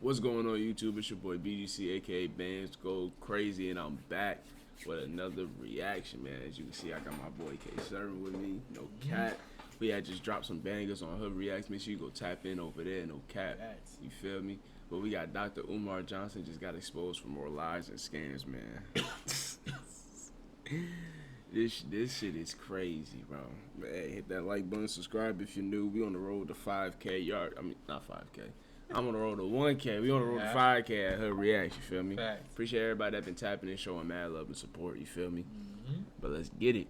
What's going on, YouTube? It's your boy BGC, aka Bands Go Crazy, and I'm back with another reaction, man. As you can see, I got my boy K7 with me, no cap. We had just dropped some bangers on Hood Reacts. Make sure you go tap in over there, no cap. You feel me? But we got Dr. Umar Johnson just got exposed for more lies and scams, man. This shit is crazy, bro. Hey, hit that like button, subscribe if you're new. We on the road to 5K. Not 5K. I'm on the road to 1K. We on the road to 5K at Hood Reacts, you feel me? Facts. Appreciate everybody that been tapping and showing mad love and support, you feel me? But let's get it.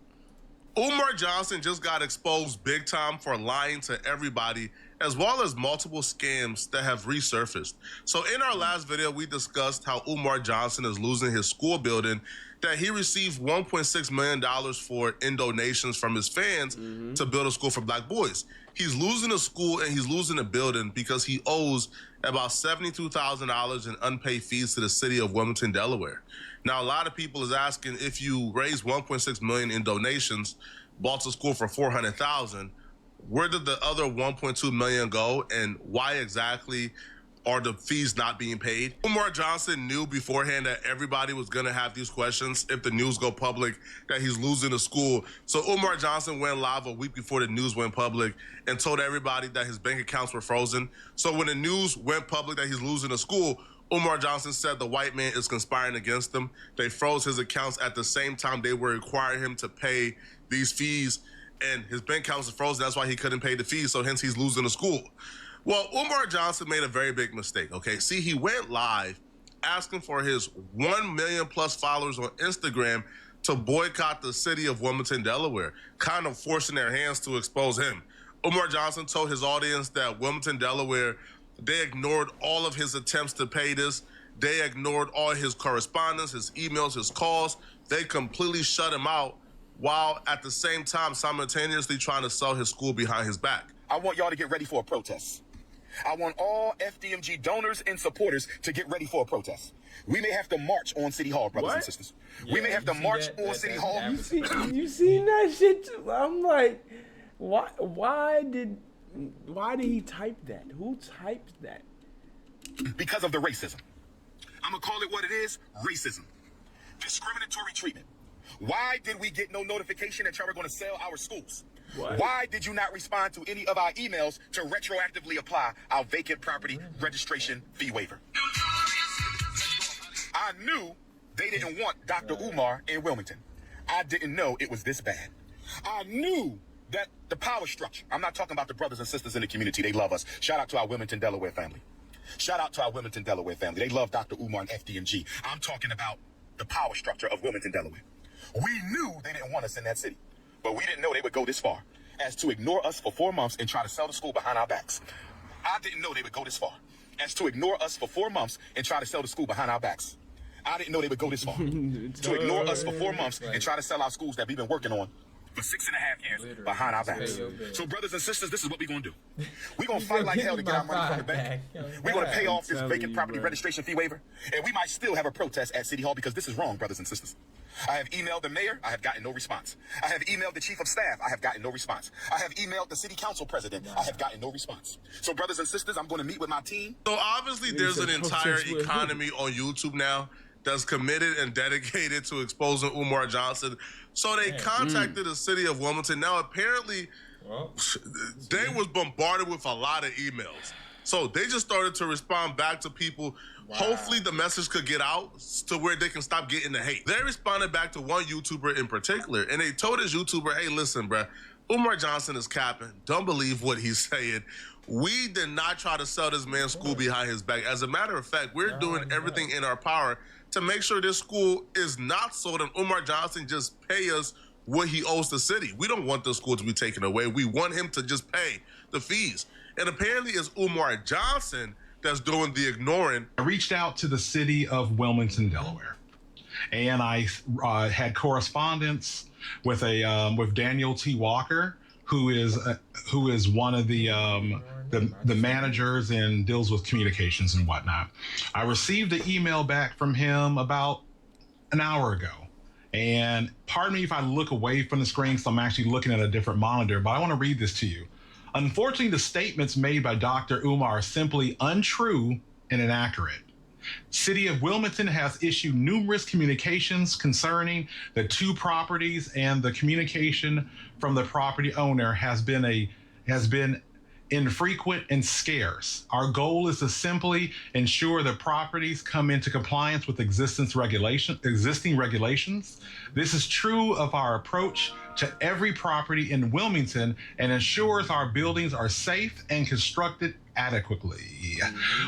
Umar Johnson just got exposed big time for lying to everybody, as well as multiple scams that have resurfaced. So in our last video, we discussed how Umar Johnson is losing his school building that he received $1.6 million for in donations from his fans to build a school for black boys. He's losing a school and he's losing a building because he owes about $72,000 in unpaid fees to the city of Wilmington, Delaware. Now, a lot of people is asking, if you raise $1.6 million in donations, bought a school for $400,000, where did the other $1.2 million go, and why exactly are the fees not being paid? Umar Johnson knew beforehand that everybody was gonna have these questions if the news go public that he's losing the school. So Umar Johnson went live a week before the news went public and told everybody that his bank accounts were frozen. So when the news went public that he's losing the school, Umar Johnson said the white man is conspiring against him. They froze his accounts at the same time they were requiring him to pay these fees, and his bank accounts are frozen. That's why he couldn't pay the fees, so hence he's losing the school. Well, Umar Johnson made a very big mistake, okay? See, he went live asking for his 1 million plus followers on Instagram to boycott the city of Wilmington, Delaware, kind of forcing their hands to expose him. Umar Johnson told his audience that Wilmington, Delaware, they ignored all of his attempts to pay this. They ignored all his correspondence, his emails, his calls. They completely shut him out, while at the same time simultaneously trying to sell his school behind his back. I want y'all to get ready for a protest. I want all FDMG donors and supporters to get ready for a protest. We may have to march on City Hall, brothers and sisters. We may have to march on City Hall. You seen that shit too? I'm like, why did he type that? Who typed that? Because of the racism. I'm gonna call it what it is, racism. Discriminatory treatment. Why did we get no notification that y'all were gonna sell our schools? What? Why did you not respond to any of our emails to retroactively apply our vacant property registration fee waiver? I knew they didn't want Dr. Umar in Wilmington. I didn't know it was this bad. I knew that the power structure, I'm not talking about the brothers and sisters in the community, they love us. Shout out to our Wilmington, Delaware family. Shout out to our Wilmington, Delaware family. They love Dr. Umar and FDMG. I'm talking about the power structure of Wilmington, Delaware. We knew they didn't want us in that city, but we didn't know they would go this far as to ignore us for 4 months and try to sell the school behind our backs. I didn't know they would go this far as to ignore us for 4 months and try to sell the school behind our backs. I didn't know they would go this far to ignore us for 4 months and try to sell our schools that we've been working on for 6.5 years behind our backs. So brothers and sisters, this is what we're gonna do. We're gonna fight like hell to get our money from the bank. We're gonna pay off this vacant property registration fee waiver, and we might still have a protest at City Hall because this is wrong, brothers and sisters. I have emailed the mayor, I have gotten no response. I have emailed the chief of staff, I have gotten no response. I have emailed the city council president, I have gotten no response. So brothers and sisters, I'm gonna meet with my team. So obviously there's an entire economy on YouTube now that's committed and dedicated to exposing Umar Johnson. So they contacted the city of Wilmington. Now apparently they was bombarded with a lot of emails. So they just started to respond back to people. Hopefully the message could get out to where they can stop getting the hate. They responded back to one YouTuber in particular, and they told this YouTuber, hey, listen, bruh, Umar Johnson is capping. Don't believe what he's saying. We did not try to sell this man's school behind his back. As a matter of fact, we're doing everything in our power to make sure this school is not sold and Umar Johnson just pay us what he owes the city. We don't want the school to be taken away. We want him to just pay the fees. And apparently it's Umar Johnson that's doing the ignoring. I reached out to the city of Wilmington, Delaware, and I had correspondence with with Daniel T. Walker, who is one of the managers and deals with communications and whatnot. I received an email back from him about an hour ago. And pardon me if I look away from the screen, so I'm actually looking at a different monitor, but I want to read this to you. Unfortunately, the statements made by Dr. Umar are simply untrue and inaccurate. City of Wilmington has issued numerous communications concerning the two properties, and the communication from the property owner has been infrequent and scarce. Our goal is to simply ensure the properties come into compliance with existing regulations. This is true of our approach to every property in Wilmington and ensures our buildings are safe and constructed adequately.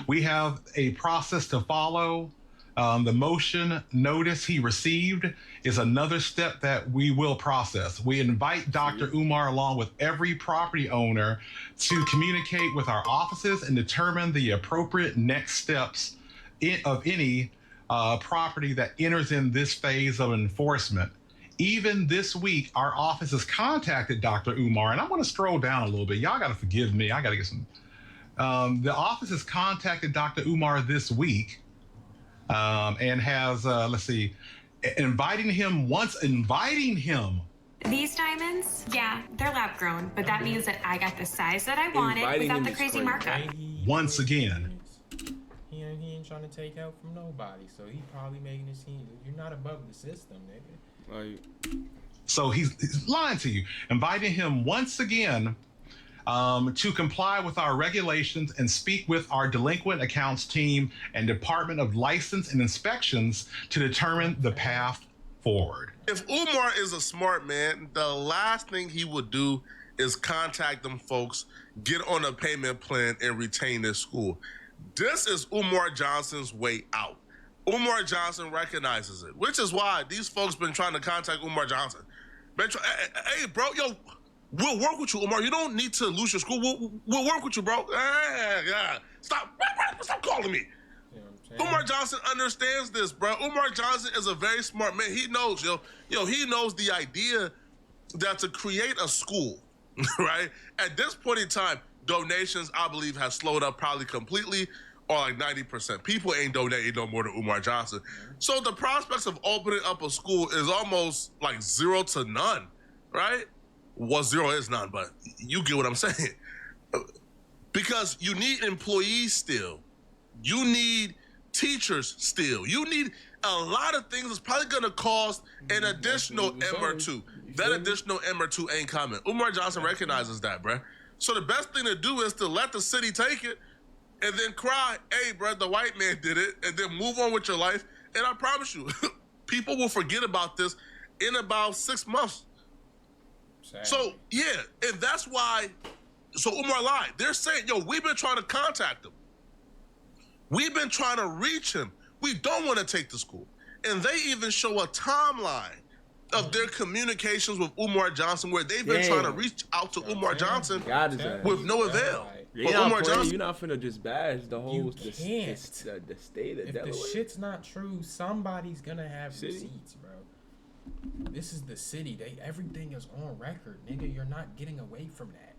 We have a process to follow. The motion notice he received is another step that we will process. We invite Dr. Umar, along with every property owner, to communicate with our offices and determine the appropriate next steps of any property that enters in this phase of enforcement. Even this week, our office has contacted Dr. Umar, and I'm going to scroll down a little bit. Y'all got to forgive me. I got to get some. The office has contacted Dr. Umar this week and has, inviting him. These diamonds, yeah, they're lab grown, but that means that I got the size that I wanted Inviting without him the is crazy crazy. markup. Once again. He ain't trying to take help from nobody, so he probably making it seem you're not above the system, nigga. Like, So he's lying to you, inviting him once again to comply with our regulations and speak with our delinquent accounts team and Department of License and Inspections to determine the path forward. If Umar is a smart man, the last thing he would do is contact them folks, get on a payment plan, and retain their school. This is Umar Johnson's way out. Umar Johnson recognizes it, which is why these folks been trying to contact Umar Johnson. Hey, bro, yo, we'll work with you, Umar. You don't need to lose your school. We'll work with you, bro. Stop calling me. You know what I'm saying? Umar Johnson understands this, bro. Umar Johnson is a very smart man. He knows, he knows the idea that to create a school, right? At this point in time, donations, I believe, have slowed up probably completely, or like 90%. People ain't donating no more to Umar Johnson. So the prospects of opening up a school is almost like 0 to none, right? Well, 0 is none, but you get what I'm saying. Because you need employees still. You need teachers still. You need a lot of things that's probably gonna cost an additional M or two. That additional M or two ain't coming. Umar Johnson recognizes that, bruh. So the best thing to do is to let the city take it and then cry, hey, bruh, the white man did it, and then move on with your life. And I promise you, people will forget about this in about 6 months. Sad. So, yeah, and that's why, so Umar lied. They're saying, yo, we've been trying to contact him. We've been trying to reach him. We don't want to take the school. And they even show a timeline of their communications with Umar Johnson, where they've been trying to reach out to Umar Johnson God is that. with no avail. You're But not Umar playing, Johnson, you're not finna just bash the whole You the can't. state of If Delaware. the shit's not true, somebody's gonna have City? receipts, bro. This is the city. Everything is on record, nigga. You're not getting away from that.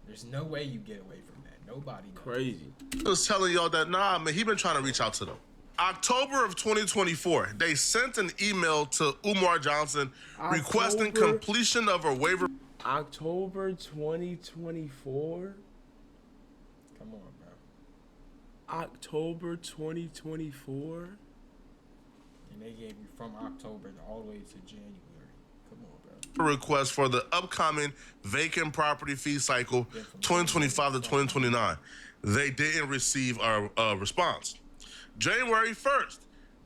There's no way you get away from that. Nobody knows. Crazy. I was telling y'all that, nah, man, he been trying to reach out to them. October of 2024, they sent an email to Umar Johnson requesting October? completion of a waiver. October 2024. Come on, bro. October 2024. And they gave you from October all the way to January. Come on, bro. Request for the upcoming vacant property fee cycle 2025 to 2029. They didn't receive a response. January 1st,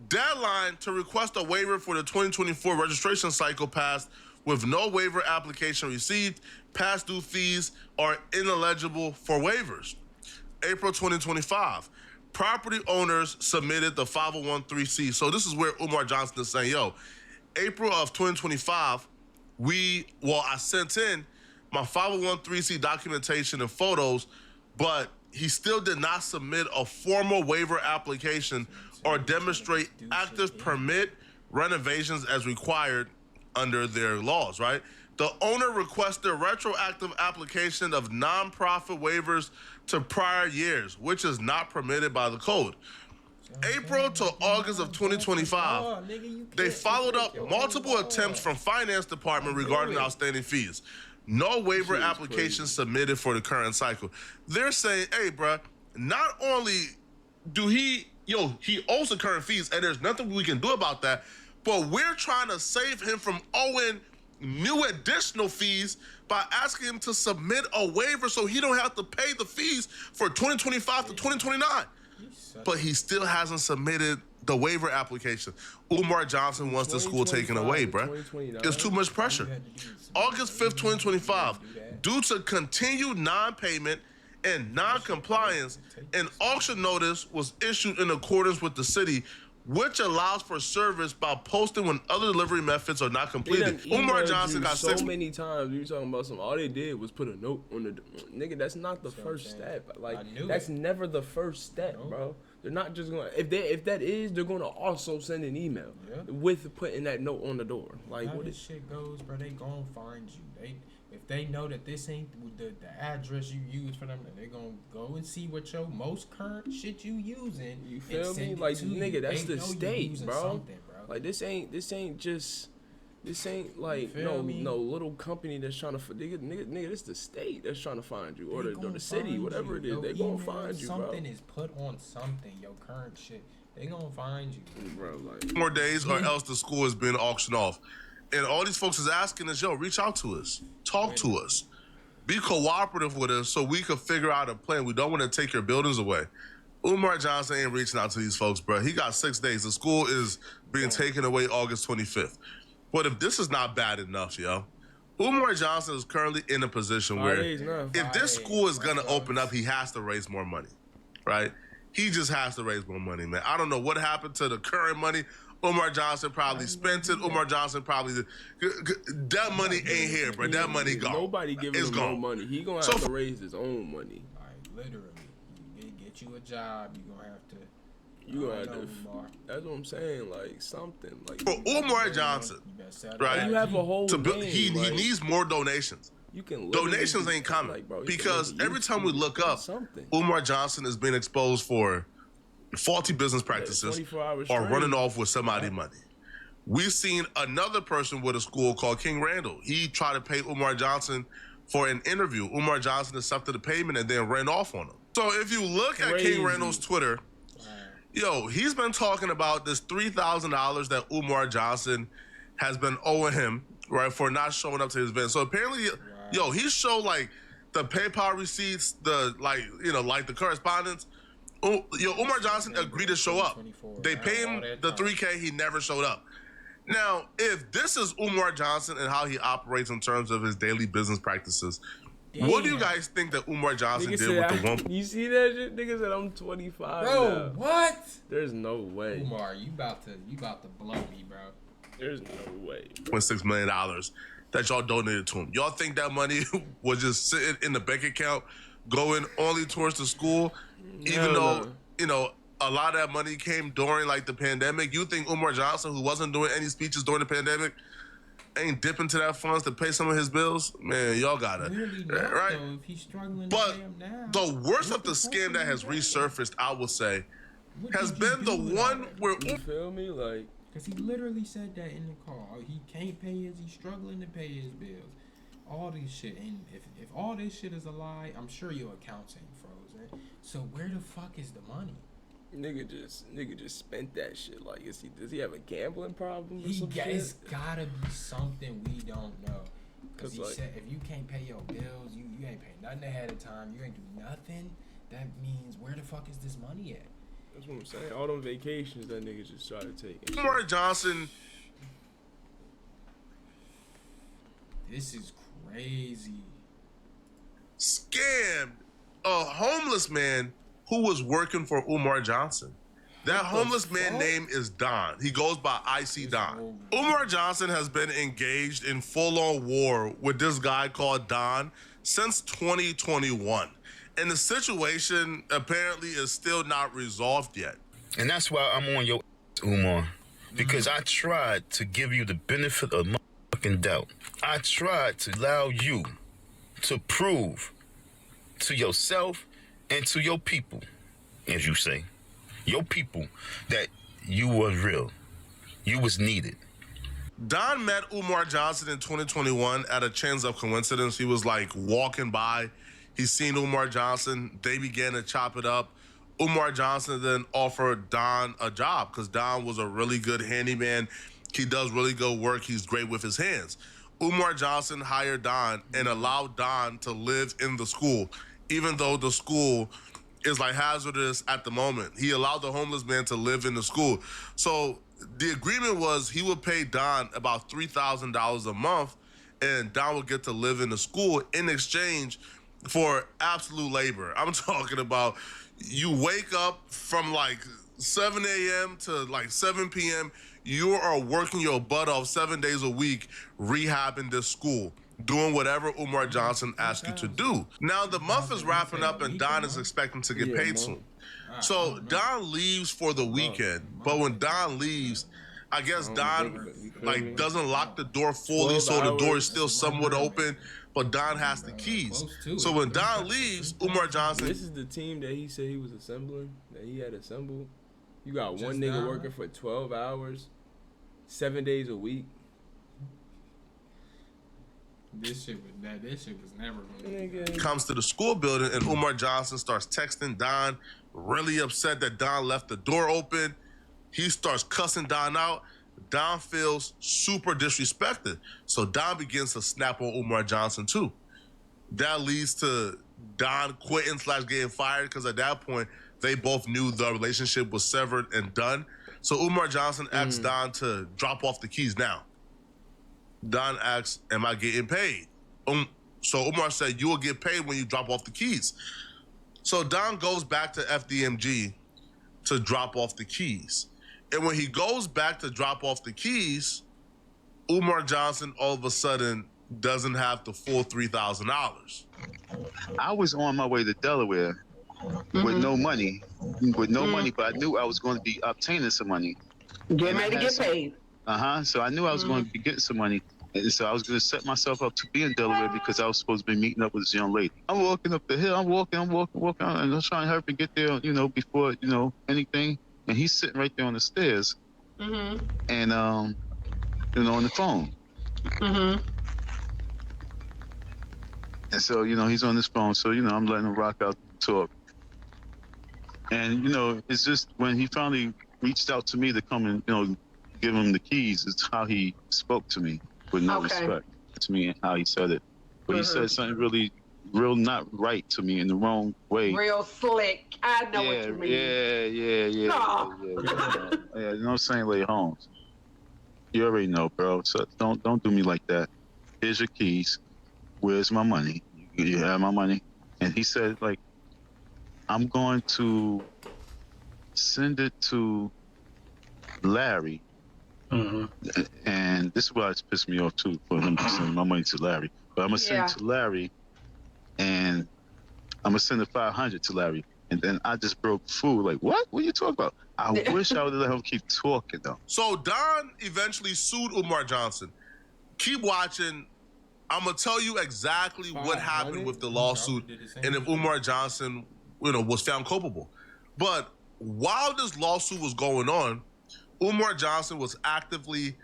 deadline to request a waiver for the 2024 registration cycle passed with no waiver application received. Past due fees are ineligible for waivers. April 2025, property owners submitted the 501(c)(3). So this is where Umar Johnson is saying, yo, April of 2025, I sent in my 501(c) documentation and photos, but he still did not submit a formal waiver application or demonstrate active permit renovations as required under their laws, right? The owner requested retroactive application of nonprofit waivers to prior years, which is not permitted by the code. April to August of 2025, they followed up multiple attempts from finance department regarding outstanding fees. No waiver application submitted for the current cycle. They're saying, hey, bruh, not only he owes the current fees, and there's nothing we can do about that. But we're trying to save him from owing new additional fees by asking him to submit a waiver so he don't have to pay the fees for 2025 to 2029. But he still hasn't submitted the waiver application. Umar Johnson wants the school taken away, bro. It's too much pressure. August 5th, 2025, due to continued non-payment and non-compliance, an auction notice was issued in accordance with the city, which allows for service by posting when other delivery methods are not completed. Umar Johnson got so many times. You talking about some? All they did was put a note on the nigga. That's not the first step. Like that's never the first step, bro. They're not just going. If that is, they're going to also send an email with putting that note on the door. Like how what this shit goes, bro? They gonna find you. If they know that this ain't the address you use for them, then they gonna go and see what your most current shit you using. You feel me? Like nigga, that's the state, bro. Like this ain't like no little company that's trying to nigga. This the state that's trying to find you, or the city, whatever it is. They gonna find you, bro. Something is put on something. Your current shit. They gonna find you, bro. Like more days, or else the school is being auctioned off. And all these folks is asking us, reach out to us, talk to us, be cooperative with us so we can figure out a plan. We don't want to take your buildings away. Umar Johnson ain't reaching out to these folks, bro. He got 6 days. The school is being taken away August 25th. But if this is not bad enough, Umar Johnson is currently in a position where if this school is going to open up, he has to raise more money, right? He just has to raise more money, man. I don't know what happened to the current money. Umar Johnson probably spent it. Umar Johnson probably that money ain't here, bro. That money gone. Nobody giving him no money. He gonna have to raise his own money. Like literally, you get you a job. You gonna have to. You gonna have to. That's what I'm saying. Like something like for Umar Johnson, right? You have a whole. He needs more donations. You can donations ain't coming because every time we look up, Umar Johnson is being exposed for faulty business practices or running off with somebody money. We've seen another person with a school called King Randall. He tried to pay Umar Johnson for an interview. Umar Johnson accepted the payment and then ran off on him. So if you look at King Randall's Twitter, he's been talking about this $3,000 that Umar Johnson has been owing him, right, for not showing up to his event. So apparently, he showed like the PayPal receipts, like the correspondence. Umar Johnson agreed to show up. They pay him the $3K. He never showed up. Now, if this is Umar Johnson and how he operates in terms of his daily business practices, what do you guys think that Umar Johnson did with the one? You see that shit? Nigga said I'm 25. Bro, now. what? There's no way. Umar, you about to blow me, bro. There's no way. $1.6 million that y'all donated to him. Y'all think that money was just sitting in the bank account, going only towards the school? Even though, a lot of that money came during like the pandemic. You think Umar Johnson, who wasn't doing any speeches during the pandemic, ain't dipping to that funds to pay some of his bills? Man, y'all gotta, right? Though, if he's struggling but to pay him now, the worst of the scam that has resurfaced, I would say, has been the one where you feel me, like, because he literally said that in the call. He can't pay he's struggling to pay his bills. All this shit, and if all this shit is a lie, I'm sure your accounts ain't frozen. So where the fuck is the money? Nigga just spent that shit. Like, does he have a gambling problem or some shit? It's gotta be something we don't know. Because he said if you can't pay your bills, you ain't paying nothing ahead of time, you ain't do nothing, that means where the fuck is this money at? That's what I'm saying. All them vacations that nigga just tried to take. Umar Johnson. This is crazy. Scammed a homeless man who was working for Umar Johnson. That homeless man name is Don. He goes by IC Don. Umar Johnson has been engaged in full-on war with this guy called Don since 2021. And the situation apparently is still not resolved yet. And that's why I'm on your Umar. Because I tried to give you the benefit of motherfucking doubt. I tried to allow you to prove to yourself and to your people, as you say, your people, that you was real. You was needed. Don met Umar Johnson in 2021 at a chance of coincidence. He was like walking by. He seen Umar Johnson. They began to chop it up. Umar Johnson then offered Don a job because Don was a really good handyman. He does really good work. He's great with his hands. Umar Johnson hired Don and allowed Don to live in the school, even though the school is like hazardous at the moment. He allowed the homeless man to live in the school. So the agreement was he would pay Don about $3,000 a month, and Don would get to live in the school in exchange for absolute labor. I'm talking about you wake up from like 7 a.m. to like 7 p.m. You are working your butt off 7 days a week, rehabbing this school, doing whatever Umar Johnson asked you to do. Now the month is wrapping up and Don is expecting to get paid soon. So Don leaves for the weekend, but when Don leaves, I guess Don like doesn't lock the door fully, so the door is still somewhat open, but Don has the keys. So when Don leaves, Umar Johnson. This is the team that he said he was assembling, that he had assembled. You got one nigga working for 12 hours, 7 days a week. This shit was never gonna be. Comes to the school building and Umar Johnson starts texting Don, really upset that Don left the door open. He starts cussing Don out. Don feels super disrespected. So Don begins to snap on Umar Johnson too. That leads to Don quitting / getting fired because at that point, they both knew the relationship was severed and done. So Umar Johnson asks Don to drop off the keys now. Don asks, am I getting paid? So Umar said, you will get paid when you drop off the keys. So Don goes back to FDMG to drop off the keys. And when he goes back to drop off the keys, Umar Johnson all of a sudden doesn't have the full $3,000. I was on my way to Delaware with no money, but I knew I was going to be obtaining some money. Getting ready to get paid. So I knew I was going to be getting some money. And so I was going to set myself up to be in Delaware because I was supposed to be meeting up with this young lady. I'm walking up the hill. I'm walking, and I'm trying to hurry and get there, before, anything. And he's sitting right there on the stairs. And, on the phone. And so, he's on his phone. So, I'm letting him rock out the talk. And, it's just when he finally reached out to me to come and, give him the keys, it's how he spoke to me with no respect to me and how he said it. But he said something really, real not right to me in the wrong way. Real slick. I know what you mean. Yeah. You know what I'm saying, Lady Holmes? You already know, bro. So don't do me like that. Here's your keys. Where's my money? You have my money? And he said, like, I'm going to send it to Larry. And this is why it's pissed me off too, for him to send my money to Larry. But I'm gonna send it to Larry, and I'm gonna send the 500 to Larry. And then I just broke food. Like, what? What are you talking about? I wish I would have let him keep talking though. So Don eventually sued Umar Johnson. Keep watching. I'm gonna tell you exactly what happened with the lawsuit and if Umar Johnson, was found culpable. But while this lawsuit was going on, Umar Johnson was actively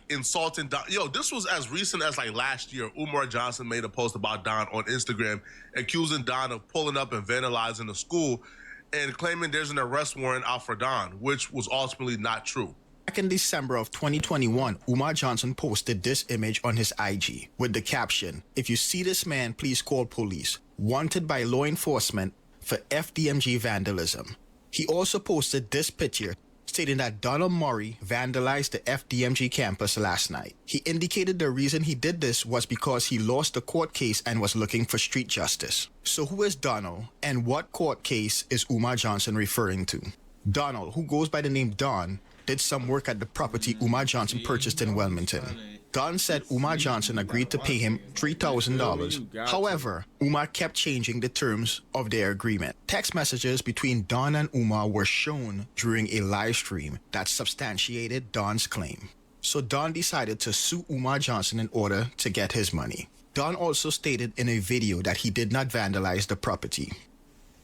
insulting Don. This was as recent as last year. Umar Johnson made a post about Don on Instagram, accusing Don of pulling up and vandalizing the school and claiming there's an arrest warrant out for Don, which was ultimately not true. Back in December of 2021, Umar Johnson posted this image on his IG with the caption, "If you see this man, please call police. Wanted by law enforcement for FDMG vandalism." He also posted this picture stating that Donald Murray vandalized the FDMG campus last night. He indicated the reason he did this was because he lost a court case and was looking for street justice. So who is Donald and what court case is Umar Johnson referring to? Donald, who goes by the name Don, did some work at the property Umar Johnson purchased in Wilmington. Don said Umar Johnson agreed to pay him $3,000. However, Umar kept changing the terms of their agreement. Text messages between Don and Umar were shown during a live stream that substantiated Don's claim. So Don decided to sue Umar Johnson in order to get his money. Don also stated in a video that he did not vandalize the property.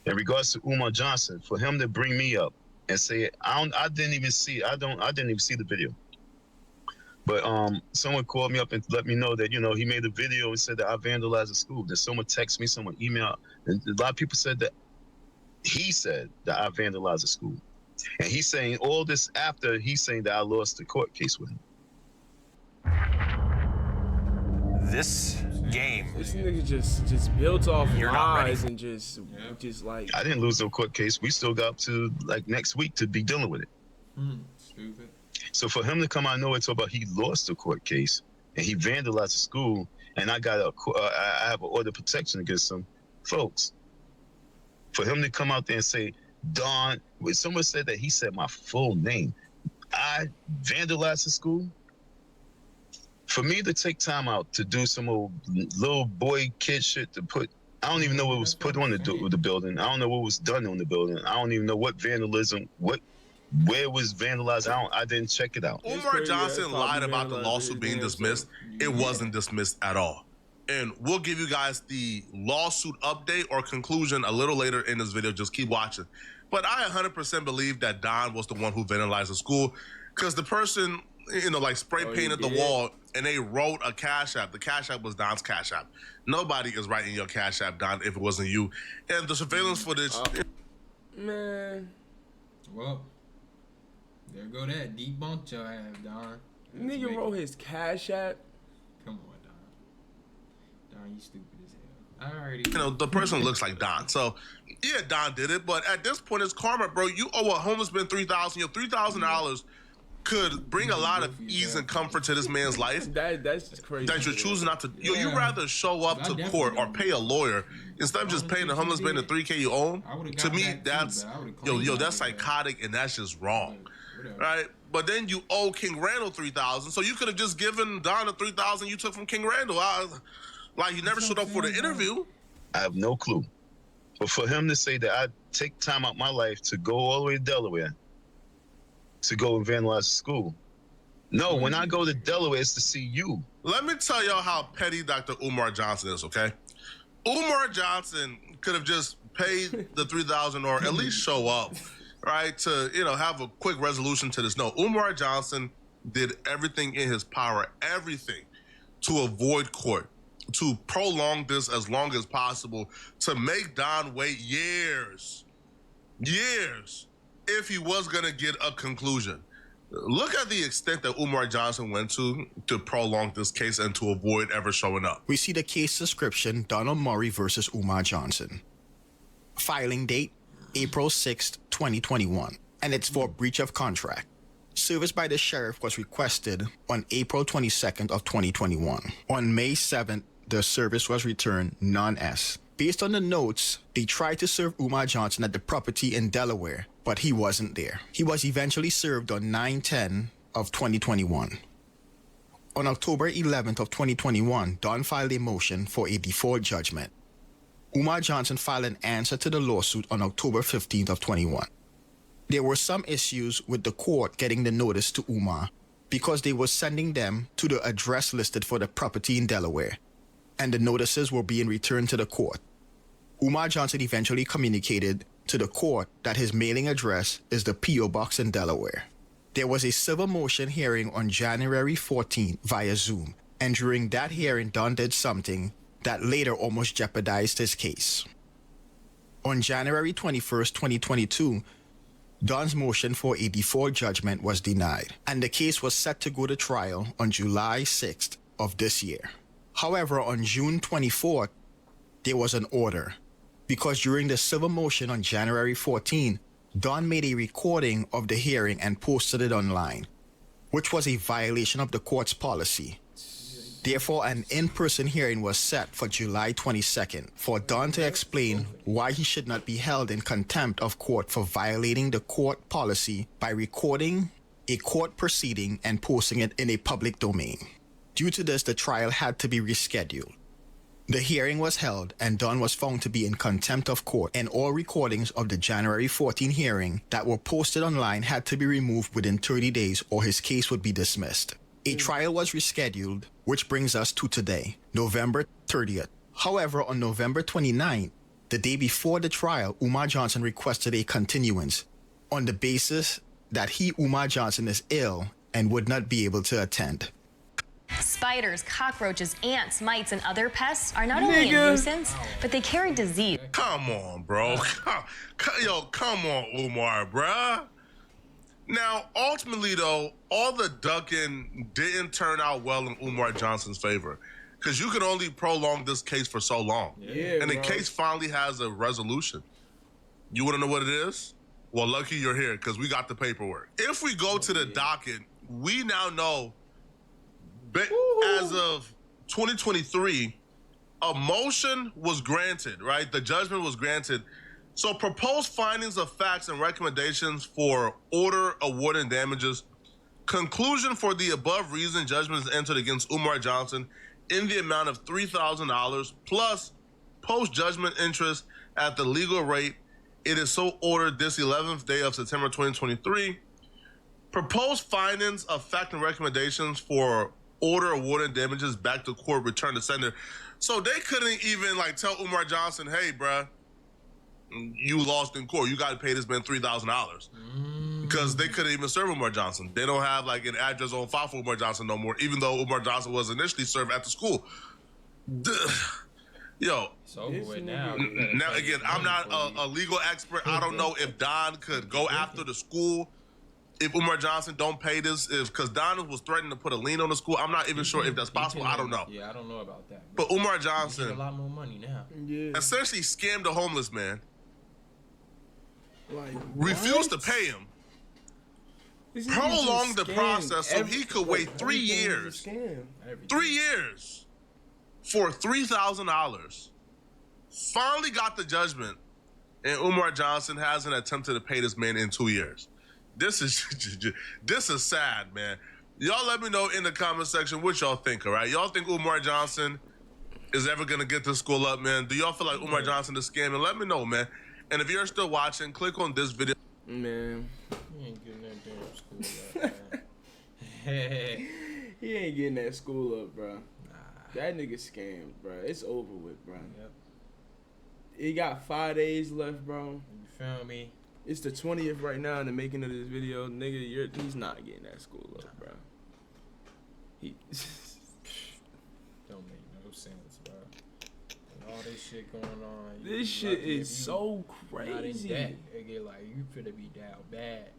In regards to Umar Johnson, for him to bring me up and say, I didn't even see the video. But someone called me up and let me know that, he made a video and said that I vandalized the school. Then someone texted me, someone emailed, and a lot of people said that he said that I vandalized the school. And he's saying all this after he's saying that I lost the court case with him. This game. This nigga just built off You're not ready. lies and just like. I didn't lose no court case. We still got up to like next week to be dealing with it. Stupid. So for him to come out of nowhere and talk about he lost the court case and he vandalized the school and I got I have an order of protection against him, folks. For him to come out there and say, Don, when someone said that he said my full name, I vandalized the school. For me to take time out to do some old little boy kid shit to put, I don't even know what was put on the building. I don't know what was done on the building. I don't even know what vandalism, where it was vandalized. I didn't check it out. Umar Johnson lied about the lawsuit being dismissed. It wasn't dismissed at all. And we'll give you guys the lawsuit update or conclusion a little later in this video. Just keep watching. But I 100% believe that Don was the one who vandalized the school because the person, like spray painted the wall and they wrote a Cash App. The Cash App was Don's Cash App. Nobody is writing your Cash App, Don, if it wasn't you. And the surveillance footage. Man. Well, there go that. Debunked your ass, Don. Nigga wrote his Cash App. Come on, Don. Don, you stupid as hell. Alrighty. The person looks like Don. So, yeah, Don did it. But at this point, it's karma, bro. You owe a homeless man $3,000. Your $3,000 could bring a lot of ease and comfort to this man's life. That's just crazy. That you're choosing not to. You rather show up to court or pay a lawyer instead of just paying the homeless man the $3K you owe him. To me, that's that's psychotic and that's just wrong, right? But then you owe King Randall $3,000, so you could have just given Don the $3,000 you took from King Randall. Like you never showed up for the interview. I have no clue. But for him to say that I take time out my life to go all the way to Delaware to go and vandalize the school. No, when I go to Delaware, it's to see you. Let me tell y'all how petty Dr. Umar Johnson is, okay? Umar Johnson could have just paid the $3,000 or at least show up, right, to, have a quick resolution to this. No, Umar Johnson did everything in his power, everything, to avoid court, to prolong this as long as possible, to make Don wait years, if he was going to get a conclusion. Look at the extent that Umar Johnson went to prolong this case and to avoid ever showing up. We see the case description, Donald Murray versus Umar Johnson. Filing date, April 6th, 2021, and it's for breach of contract. Service by the sheriff was requested on April 22nd of 2021. On May 7th, the service was returned non-S. Based on the notes, they tried to serve Umar Johnson at the property in Delaware, but he wasn't there. He was eventually served on 9/10 of 2021. On October 11th of 2021, Don filed a motion for a default judgment. Umar Johnson filed an answer to the lawsuit on October 15th of 21. There were some issues with the court getting the notice to Umar because they were sending them to the address listed for the property in Delaware, and the notices were being returned to the court. Umar Johnson eventually communicated to the court that his mailing address is the P.O. Box in Delaware. There was a civil motion hearing on January 14th via Zoom, and during that hearing, Don did something that later almost jeopardized his case. On January 21st, 2022, Don's motion for a default judgment was denied, and the case was set to go to trial on July 6th of this year. However, on June 24th, there was an order, because during the civil motion on January 14, Don made a recording of the hearing and posted it online, which was a violation of the court's policy. Therefore, an in-person hearing was set for July 22nd for Don to explain why he should not be held in contempt of court for violating the court policy by recording a court proceeding and posting it in a public domain. Due to this, the trial had to be rescheduled. The hearing was held, and Don was found to be in contempt of court, and all recordings of the January 14 hearing that were posted online had to be removed within 30 days or his case would be dismissed. A trial was rescheduled, which brings us to today, November 30th. However, on November 29th, the day before the trial, Umar Johnson requested a continuance on the basis that Umar Johnson is ill and would not be able to attend. Spiders, cockroaches, ants, mites, and other pests are not only a nuisance, but they carry disease. Come on, bro. Come on, Umar, bruh. Now, ultimately, though, all the ducking didn't turn out well in Umar Johnson's favor. Because you can only prolong this case for so long. Yeah, and the bro. case finally has a resolution. You want to know what it is? Well, lucky you're here, because we got the paperwork. If we go to the docket, we now know, as of 2023, a motion was granted, right? The judgment was granted. So proposed findings of facts and recommendations for order awarding damages. Conclusion for the above reason judgment is entered against Umar Johnson in the amount of $3,000 plus post-judgment interest at the legal rate. It is so ordered this 11th day of September 2023. Proposed findings of fact and recommendations for order awarding damages back to court return to sender. So they couldn't even like tell Umar Johnson, hey, bruh, you lost in court. You got to pay this man $3,000 because they couldn't even serve Umar Johnson. They don't have like an address on file for Umar Johnson no more, even though Umar Johnson was initially served at the school. Yo, it's over with now. Now again, I'm not a legal expert. I don't know if Don could go after the school if Umar Johnson don't pay this. Because Don was threatening to put a lien on the school. I'm not even sure if that's possible. I don't know. Yeah, I don't know about that. But Umar Johnson, a lot more money now. Yeah. Essentially scammed a homeless man. Like, refused to pay him. Prolonged the process so he could wait 3 years. 3 years for $3,000. Finally got the judgment, and Umar Johnson hasn't attempted to pay this man in 2 years. This is sad, man. Y'all let me know in the comment section what y'all think, all right? Y'all think Umar Johnson is ever gonna get this school up, man? Do y'all feel like Umar Johnson is scamming? Let me know, man. And if you're still watching, click on this video. Man. He ain't getting that damn school up, man. He ain't getting that school up, bro. Nah. That nigga scammed, bro. It's over with, bro. Yep. He got 5 days left, bro. You feel me? It's the 20th right now in the making of this video. Nigga, he's not getting that school up, bro. He don't make no sense, bro. And all this shit going on. This shit is so crazy. Not in debt, nigga, like you finna be down bad.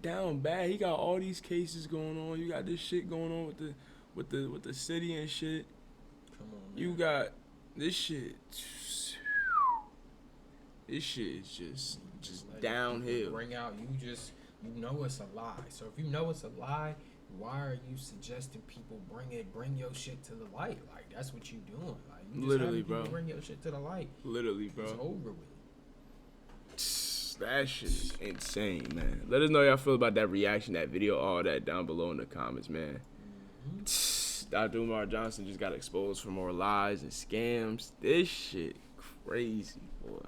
Down bad. He got all these cases going on. You got this shit going on with the city and shit. Come on, man. You got this shit. This shit is just downhill. Bring out you know it's a lie. So if you know it's a lie, why are you suggesting people bring your shit to the light? Like that's what you doing. Like you just literally, having people bro. Bring your shit to the light. Literally, bro. It's over with. That shit is insane, man. Let us know how y'all feel about that reaction, that video, all that down below in the comments, man. Dr. Umar Johnson just got exposed for more lies and scams. This shit crazy, boy.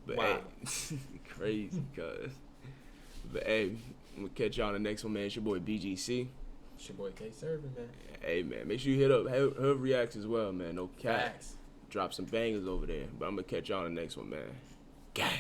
But wow. Hey, crazy, cuz. But hey, I'm gonna catch y'all on the next one, man. It's your boy BGC. It's your boy K Serving, man. Hey, man, make sure you hit up her reacts as well, man. No cap. Facts. Drop some bangers over there. But I'm gonna catch y'all on the next one, man. Gang.